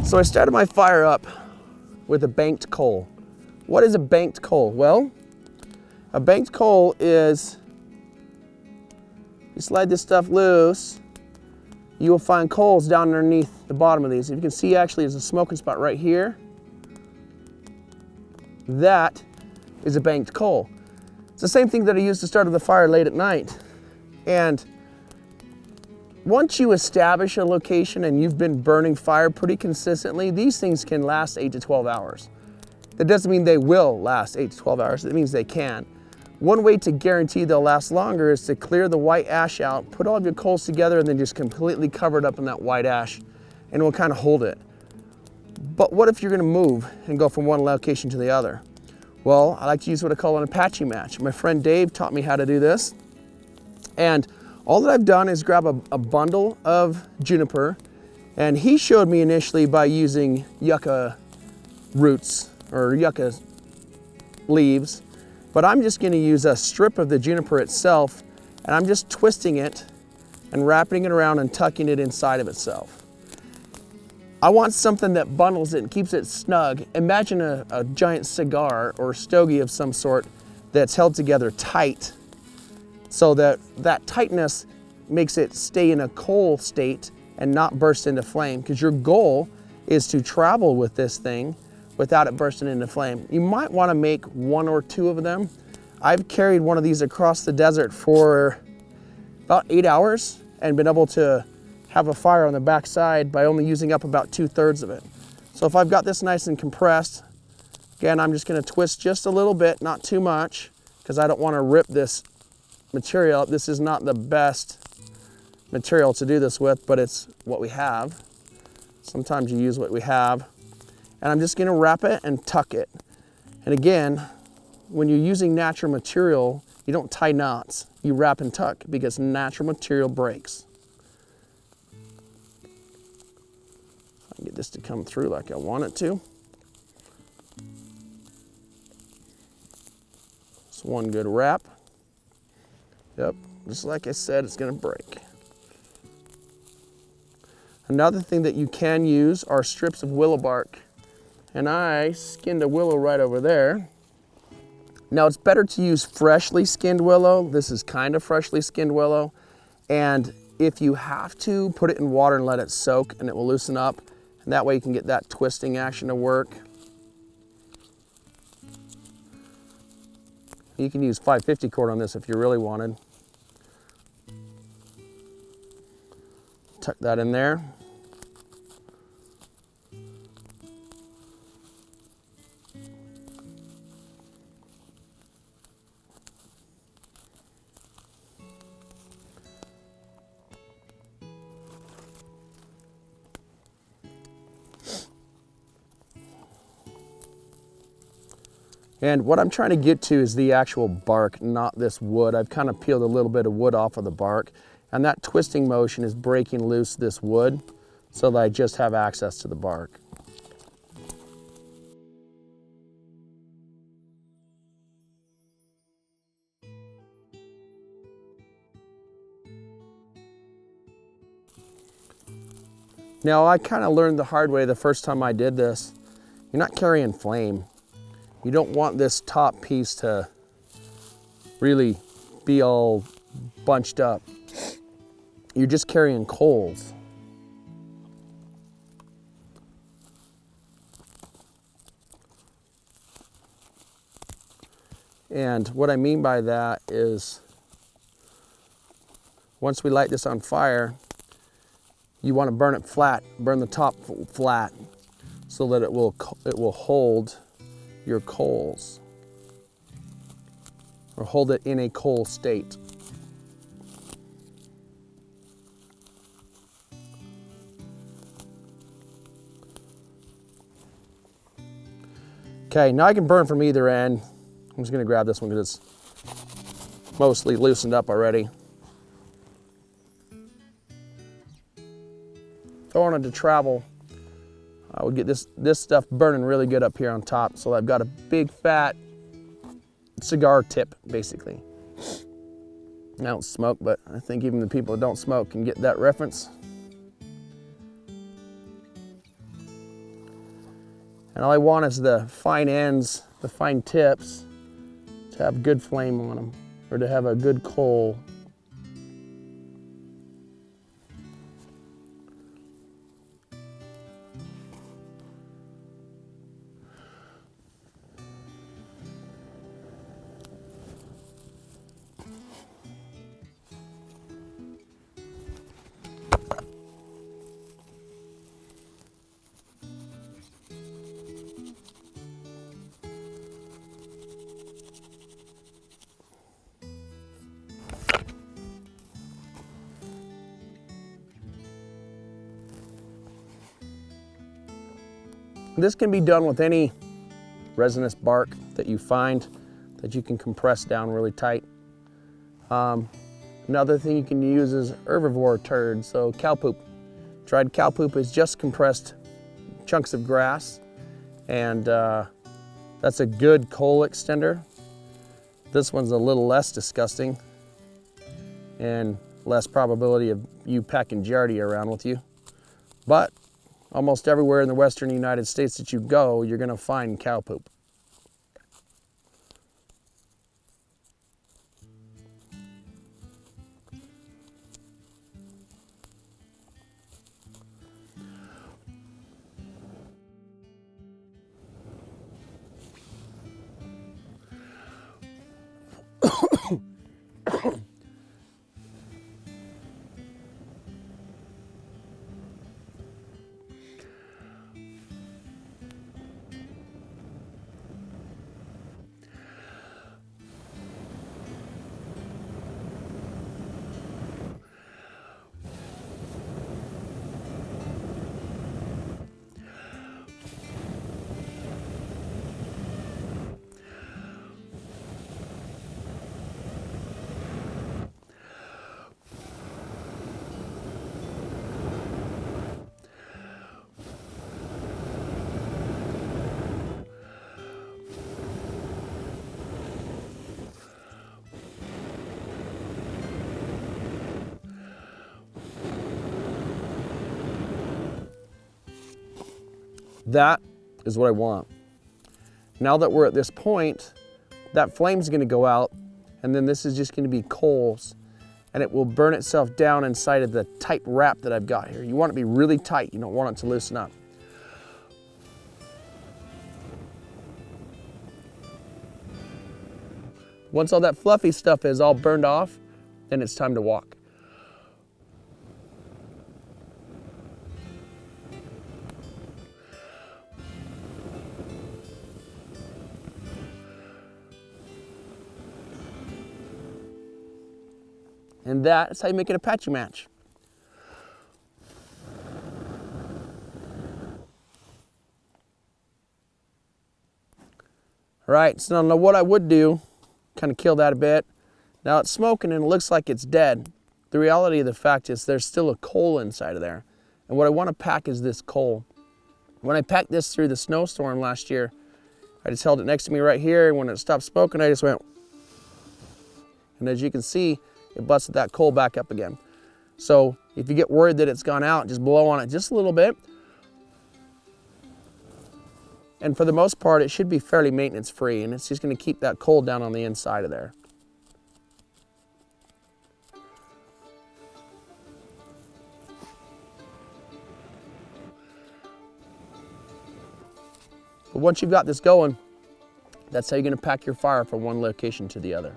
So I started my fire up with a banked coal. What is a banked coal? Well, a banked coal is, you slide this stuff loose, you will find coals down underneath the bottom of these. If you can see, actually there's a smoking spot right here. That is a banked coal. It's the same thing that I use to start the fire late at night. And once you establish a location and you've been burning fire pretty consistently, these things can last 8 to 12 hours. That doesn't mean they will last 8 to 12 hours, it means they can. One way to guarantee they'll last longer is to clear the white ash out, put all of your coals together, and then just completely cover it up in that white ash, and it will kind of hold it. But what if you're gonna move and go from one location to the other? Well, I like to use what I call an Apache Match. My friend Dave taught me how to do this. And all that I've done is grab a bundle of juniper, and he showed me initially by using yucca roots or yucca leaves, but I'm just gonna use a strip of the juniper itself, and I'm just twisting it and wrapping it around and tucking it inside of itself. I want something that bundles it and keeps it snug. Imagine a giant cigar or stogie of some sort that's held together tight, so that that tightness makes it stay in a coal state and not burst into flame, because your goal is to travel with this thing without it bursting into flame. You might want to make 1 or 2 of them. I've carried one of these across the desert for about 8 hours and been able to have a fire on the back side by only using up about 2/3 of it. So if I've got this nice and compressed, again, I'm just going to twist just a little bit, not too much, because I don't want to rip this material. This is not the best material to do this with, but it's what we have. Sometimes you use what we have. And I'm just gonna wrap it and tuck it. And again, when you're using natural material, you don't tie knots, you wrap and tuck, because natural material breaks. I can get this to come through like I want it to. It's one good wrap. Yep, just like I said, it's gonna break. Another thing that you can use are strips of willow bark. And I skinned a willow right over there. Now it's better to use freshly skinned willow. This is kind of freshly skinned willow. And if you have to, put it in water and let it soak, and it will loosen up. And that way you can get that twisting action to work. You can use 550 cord on this if you really wanted. Tuck that in there. And what I'm trying to get to is the actual bark, not this wood. I've kind of peeled a little bit of wood off of the bark, and that twisting motion is breaking loose this wood so that I just have access to the bark. Now, I kind of learned the hard way the first time I did this. You're not carrying flame. You don't want this top piece to really be all bunched up. You're just carrying coals. And what I mean by that is, once we light this on fire, you want to burn it flat, burn the top flat, so that it will hold your coals, or hold it in a coal state. Okay, now I can burn from either end. I'm just gonna grab this one because it's mostly loosened up already. If I wanted to travel, I would get this stuff burning really good up here on top, so I've got a big fat cigar tip, basically. I don't smoke, but I think even the people that don't smoke can get that reference. And all I want is the fine ends, the fine tips, to have good flame on them, or to have a good coal. This can be done with any resinous bark that you find that you can compress down really tight. Another thing you can use is herbivore turds, so cow poop. Dried cow poop is just compressed chunks of grass, and that's a good coal extender. This one's a little less disgusting and less probability of you packing giardia around with you. But almost everywhere in the western United States that you go, you're going to find cow poop. That is what I want. Now that we're at this point, that flame's going to go out, and then this is just going to be coals, and it will burn itself down inside of the tight wrap that I've got here. You want it to be really tight. You don't want it to loosen up. Once all that fluffy stuff is all burned off, then it's time to walk. And that's how you make an Apache match. All right, so now what I would do, kind of kill that a bit. Now it's smoking and it looks like it's dead. The reality of the fact is there's still a coal inside of there. And what I want to pack is this coal. When I packed this through the snowstorm last year, I just held it next to me right here, and when it stopped smoking, I just went, and as you can see, it busted that coal back up again. So if you get worried that it's gone out, just blow on it just a little bit. And for the most part, it should be fairly maintenance free, and it's just going to keep that coal down on the inside of there. But once you've got this going, that's how you're going to pack your fire from one location to the other.